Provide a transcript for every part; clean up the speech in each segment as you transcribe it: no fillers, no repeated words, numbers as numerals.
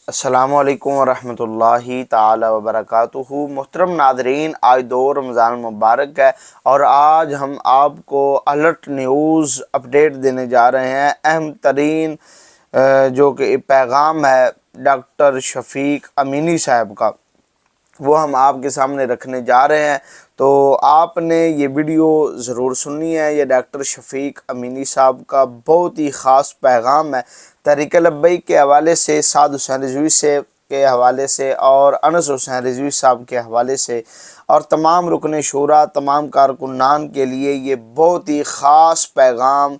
السلام علیکم ورحمۃ اللہ تعالی وبرکاتہ۔ محترم ناظرین، آج 2 رمضان مبارک ہے اور آج ہم آپ کو الرٹ نیوز اپڈیٹ دینے جا رہے ہیں۔ اہم ترین جو کہ پیغام ہے ڈاکٹر شفیق امینی صاحب کا، وہ ہم آپ کے سامنے رکھنے جا رہے ہیں، تو آپ نے یہ ویڈیو ضرور سننی ہے۔ یہ ڈاکٹر شفیق امینی صاحب کا بہت ہی خاص پیغام ہے، تحریک لبیک کے حوالے سے، سعد حسین رضوی سے کے حوالے سے اور انس حسین رضوی صاحب کے حوالے سے، اور تمام رکن شورا، تمام کارکنان کے لیے یہ بہت ہی خاص پیغام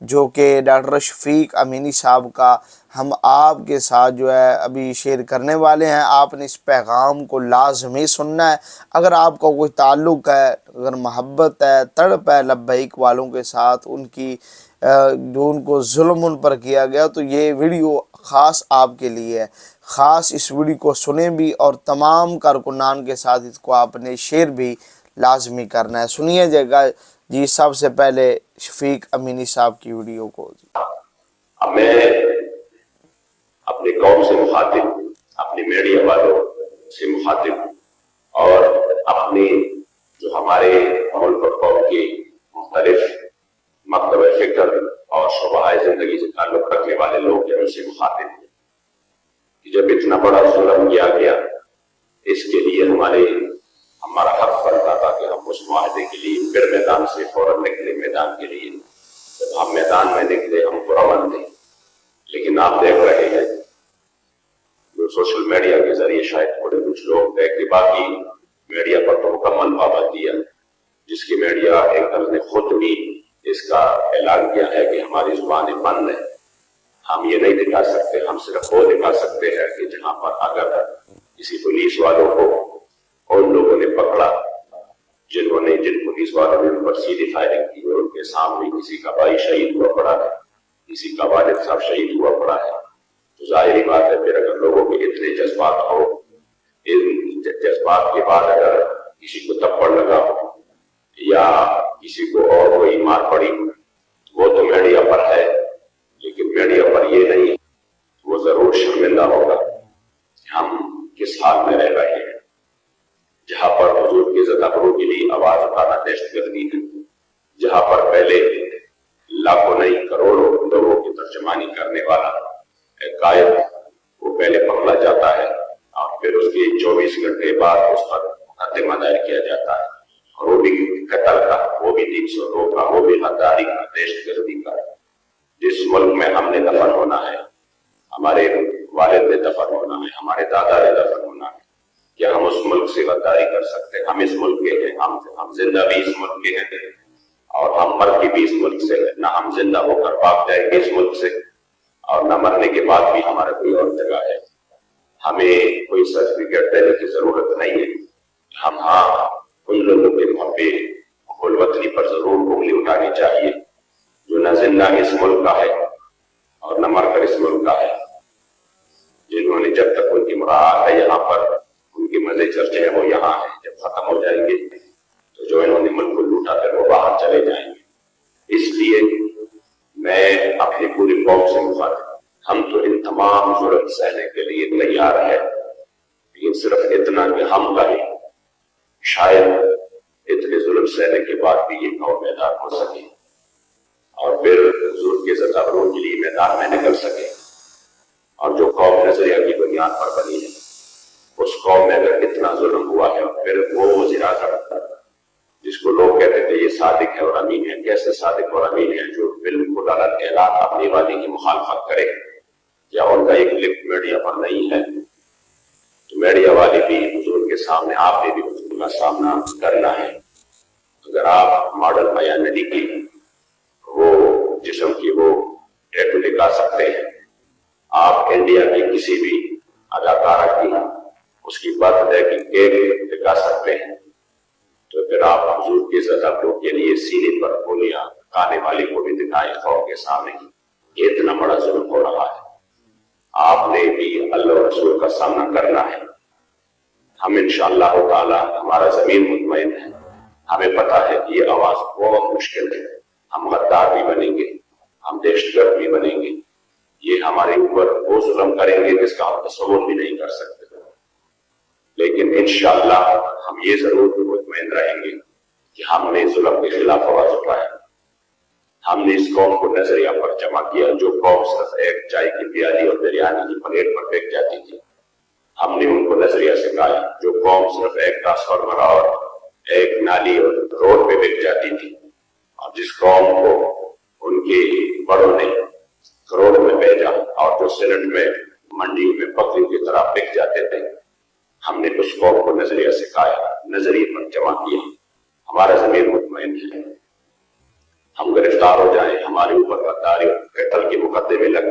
جو کہ ڈاکٹر شفیق امینی صاحب کا ہم آپ کے ساتھ جو ہے ابھی شیئر کرنے والے ہیں۔ آپ نے اس پیغام کو لازمی سننا ہے۔ اگر آپ کو کوئی تعلق ہے، اگر محبت ہے، تڑپ ہے لبیک والوں کے ساتھ، ان کی جو ان کو ظلم ان پر کیا گیا، تو یہ ویڈیو خاص آپ کے لیے ہے۔ خاص اس ویڈیو کو سنیں بھی اور تمام کارکنان کے ساتھ اس کو آپ نے شیئر بھی لازمی کرنا ہے۔ سنیے جگہ جی سب سے پہلے شفیق امینی صاحب کی ویڈیو کو۔ میں اپنی قوم سے مخاطب، اپنی میڈیا والوں سے مخاطب اور اپنی جو ہمارے ملک اور قوم کی مختلف مکتب فکر اور شعبہ زندگی سے تعلق رکھنے والے لوگ ہیں، ان سے مخاطب ہیں کہ جب اتنا بڑا ظلم کیا گیا، اس کے لیے ہمارا حق بنتا تھا کہ ہم اس معاہدے کے لیے پھر میدان سے فوراً نکلے۔ میدان کے لیے جب ہم میدان میں نکلے، ہم پرامن تھے، لیکن آپ دیکھ رہے ہیں جو سوشل میڈیا کے ذریعے شاید تھوڑے کچھ لوگ کہ باقی میڈیا پر تو مکمل پابندی ہے، جس کی میڈیا ایک طرح نے خود بھی اس کا اعلان کیا ہے کہ ہماری زبانیں بند ہیں، ہم یہ نہیں دکھا سکتے، ہم صرف وہ دکھا سکتے ہیں کہ جہاں پر اگر کسی پولیس والوں کو ان لوگوں نے پکڑا جن پولیس والوں نے ان پر سیدھی فائرنگ کی اور ان کے سامنے کسی کا بھائی شہید ہوا پڑا ہے، کسی کا والد صاحب شہید ہوا پڑا ہے، تو ظاہری بات ہے پھر اگر لوگوں کے اتنے جذبات ہو، ان جذبات کے بعد اگر کسی کو تھپڑ لگا یا کسی کو اور کوئی مار پڑی، وہ تو میڈیا پر ہے، لیکن میڈیا پر یہ نہیں، وہ ضرور شرمندہ ہوگا کہ ہم کس حال میں رہ رہے ہیں، جہاں پر حضور کی عزت ابرو کے لیے آواز اٹھانا دہشت گردی ہے، جہاں پر پہلے لاکھوں نہیں کروڑوں لوگوں کی ترجمانی کرنے والا ایک قائد وہ پہلے پکڑا جاتا ہے اور پھر اس کے 24 گھنٹے بعد اس پر مقدمہ دائر کیا جاتا ہے، اور وہ بھی قتل کا، وہ بھی 302 کا، وہ بھی غداری کا، دہشت گردی کا۔ جس ملک میں ہم نے دفن ہونا ہے، ہمارے والد نے دفن ہونا ہے، ہمارے دادا نے دفن ہونا ہے، کیا ہم اس ملک سے غداری کر سکتے ہیں؟ ہم اس ملک کے ہیں، ہم زندہ بھی اس ملک کے ہیں اور ہم مر کے بھی اس ملک سے ہیں، نہ ہم زندہ ہو کر بھاگ جائیں گے اس ملک سے اور نہ مرنے کے بعد بھی ہمارا کوئی اور جگہ ہے۔ ہمیں کوئی سرٹیفکیٹ دینے کی ضرورت نہیں ہے، ہم ان لوگوں کے محب وطنی پر ضرور انگلی اٹھانی چاہیے جو نہ زندہ اس ملک کا ہے اور نہ مر کر اس ملک کا ہے، جنہوں نے جب تک ان کی مراعات ہے یہاں پر، ان کے مزے چرچے ہیں وہ یہاں ہیں، جب ختم ہو جائیں گے تو جو انہوں نے ملک کو لوٹا پھر وہ باہر چلے جائیں گے۔ اس لیے میں اپنی پوری قوم سے مخاطب، ہم تو ان تمام ظلم سہنے کے لیے تیار ہے، لیکن صرف اتنا کہ ہم کہیں شاید اتنے ظلم سہنے کے بعد بھی یہ قوم میدان ہو سکے اور پھر حضور کی عزت ابرو کے لیے میدان میں نکل سکے، اور جو قوم نظریہ کی بنیاد پر بنی ہے اس قوم میں اگر اتنا ظلم ہوا ہے اور پھر وہ وزیر اعظم جس کو لوگ کہتے تھے یہ صادق ہے اور امین ہے، کیسے صادق اور امین ہے جو بالکل غلط اعلان اپنی والی کی مخالفت کرے، یا ان کا ایک کلپ میڈیا پر نہیں ہے؟ تو میڈیا والے بھی حضور کے سامنے، آپ نے بھی حضور کا سامنا کرنا ہے۔ اگر آپ ماڈل حیا ندی کی وہ جسم کی وہ ٹیٹو لگا سکتے ہیں، آپ انڈیا کی کسی بھی اداکارہ کی اس کی برتھ ڈے کی کیک لگا سکتے ہیں، تو پھر آپ حضور کی عزت ابرو کے لیے سینے پر گولیاں کھانے والے کو بھی دکھائیں قوم کے سامنے، یہ اتنا بڑا ظلم ہو رہا ہے۔ آپ نے بھی اللہ و رسول کا سامنا کرنا ہے۔ ہم انشاءاللہ تعالی، ہمارا زمین مطمئن ہے، ہمیں پتا ہے کہ یہ آواز بہت مشکل ہے، ہم غدار بھی بنیں گے، ہم دہشت گرد بھی بنیں گے، یہ ہمارے اوپر وہ ظلم کریں گے جس کا ہم تصور بھی نہیں کر سکتے، لیکن انشاءاللہ ہم یہ ضرور مطمئن رہیں گے کہ ہم نے ظلم کے خلاف آواز اٹھایا، ہم نے اس قوم کو نظریہ پر جمع کیا۔ جو قوم صرف ایک چائے کی پیالی اور بریانی کی پلیٹ پر بیٹھ جاتی تھی، ہم نے ان کو نظریہ سکھایا۔ جو قوم صرف ایک ٹرانسفارمر اور ایک نالی اور روڈ پہ بیٹھ جاتی تھی، اور جس قوم کو ان کے بڑوں نے کروڑ میں بھیجا اور جو سینٹ میں منڈیوں میں بکریوں کی طرح بک جاتے تھے، ہم نے اس قوم کو نظریہ سکھایا، نظریے پر جمع کیا۔ ہمارا ضمیر مطمئن ہے، ہم گرفتار ہو جائیں، ہمارے اوپر غداری اور قتل کے مقدمے لگ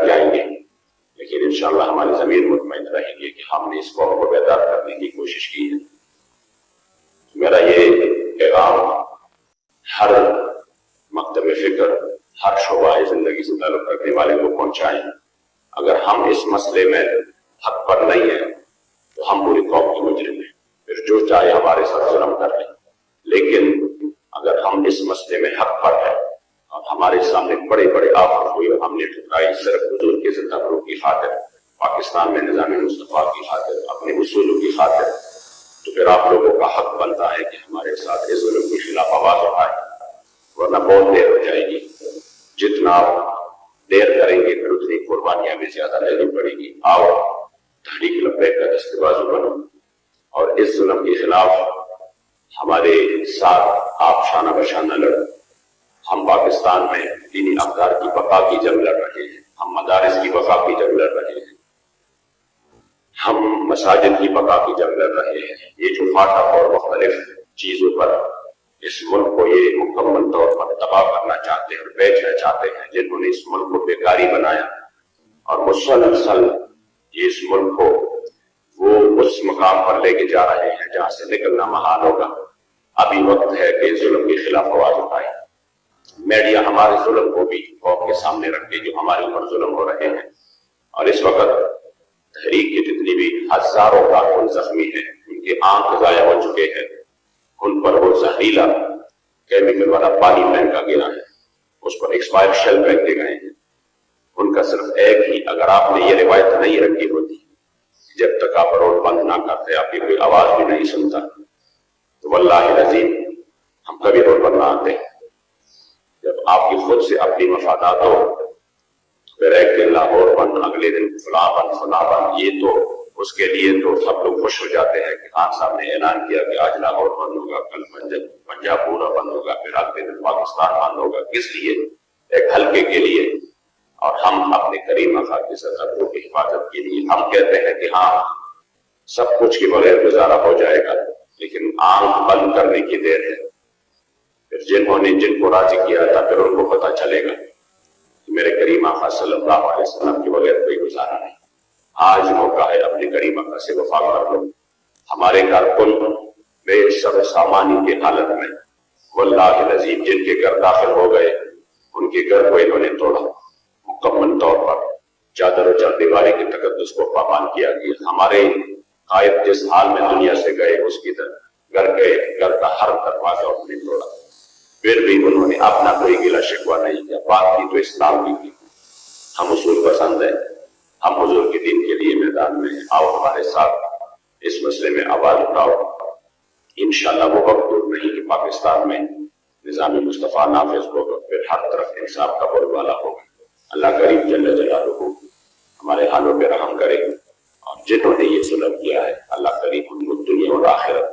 جائیں گے، لیکن انشاءاللہ ہماری ضمیر مطمئن رہے گی کہ ہم نے اس قوم کو بیدار کرنے کی کوشش کی ہے۔ میرا یہ پیغام ہر مکتب فکر، ہر شعبہ زندگی سے تعلق رکھنے والے کو پہنچائیں۔ اگر ہم اس مسئلے میں حق پر نہیں ہیں تو ہم پوری قوم کے مجرم ہیں، پھر جو چاہے ہمارے ساتھ ظلم کر لیں، لیکن اگر ہم اس مسئلے میں حق پر ہیں اور ہمارے سامنے بڑے بڑے آفت ہوئی اور ہم نے ٹھکرائی صرف حضور کے زندہ روح کی خاطر، پاکستان میں نظام مصطفیٰ کی خاطر، اپنے اصولوں کی خاطر، تو پھر آپ لوگوں کا حق بنتا ہے کہ ہمارے ساتھ اس ظلم کے خلاف آواز اٹھائیں، ورنہ بہت دیر ہو جائے گی۔ جتنا دیر کریں گے پھر اتنی قربانیاں بھی زیادہ لینی پڑے گی۔ آؤ تحریک لبیک کا دستے بازو بنو اور اس ظلم کے خلاف ہمارے ساتھ آپ شانہ بشانہ لڑو۔ ہم پاکستان میں دینی اقدار کی بقا کی جنگ لڑ رہے ہیں، ہم مدارس کی بقا کی جنگ لڑ رہے ہیں، ہم مساجد کی بقا کی جنگ لڑ رہے ہیں۔ یہ جو فاٹک اور مختلف چیزوں پر اس ملک کو یہ مکمل طور پر تباہ کرنا چاہتے ہیں اور بیچنا چاہتے ہیں، جنہوں نے اس ملک کو بیکاری بنایا اور مسلسل یہ اس ملک کو وہ اس مقام پر لے کے جا رہے ہیں جہاں سے نکلنا محال ہوگا۔ ابھی وقت ہے کہ ظلم کے خلاف آواز اٹھائے۔ میڈیا ہمارے ظلم کو بھی قوم کے سامنے رکھے جو ہمارے اوپر ظلم ہو رہے ہیں، اور اس وقت تحریک کے جتنی بھی ہزاروں کارکن زخمی ہیں، ان کے آنکھ ضائع ہو چکے ہیں، ان پر وہ زہریلا کیمیکل والا پانی پھینکا گیا ہے، اس پر ایکسپائر شیل پھینکے گئے ہیں۔ ان کا صرف ایک ہی، اگر آپ نے یہ روایت نہیں رکھی ہوتی، جب تک آپ روڈ بند نہ کرتے آپ کی کوئی آواز بھی نہیں سنتا، تو واللہ العظیم ہم کبھی روڈ بند نہ آتے۔ جب آپ کی خود سے اپنی مفادات ہو، پھر ایک دن لاہور بند، اگلے دن فلاں بند، یہ تو اس کے لیے تو سب لوگ خوش ہو جاتے ہیں کہ خان صاحب نے اعلان کیا کہ آج لاہور بند ہوگا، کل پنجاب پورا بند ہوگا، پھر اگلے دن پاکستان بند ہوگا۔ کس لیے؟ ایک حلقے کے لیے، اور ہم اپنے کریم آقا کی سرزد کی حفاظت کے لیے ہم کہتے ہیں کہ ہاں سب کچھ کے بغیر گزارا ہو جائے گا، لیکن آنکھ بند کرنے کی دیر ہے۔ پھر جن کو راضی کیا تھا پھر ان کو پتہ چلے گا کہ میرے کریم آقا صلی اللہ علیہ وسلم کے بغیر کوئی گزارا نہیں۔ آج موقع ہے اپنے کریم آقا سے وفا کر لو۔ ہمارے کارکن بے سر سامانی کے حالت میں واللہ العظیم جن کے گھر داخل ہو گئے ان کے گھر کو انہوں نے توڑا، مکمل طور پر چادر و چاردیواری کے تقدس کو پامال کیا گیا۔ ہمارے قائد جس حال میں دنیا سے گئے اس کی گھر کا ہر دروازہ انہوں نے توڑا، پھر بھی انہوں نے اپنا کوئی گلہ شکوہ نہیں کیا۔ بات کی تو اسلام کی تھی۔ ہم اصول پسند ہیں، ہم حضور کے دین کے لیے میدان میں ہیں۔ آؤ ہمارے ساتھ اس مسئلے میں آواز اٹھاؤ۔ انشاءاللہ وہ وقت دور نہیں کہ پاکستان میں نظام مصطفیٰ نافذ ہوگا، پھر ہر طرف انصاف کا بول بالا ہوگا۔ اللہ کریم جل جلالہ ہمارے حالوں پہ رحم کرے، اور جنہوں نے یہ ظلم کیا ہے اللہ کریم ان کو دنیا اور آخرت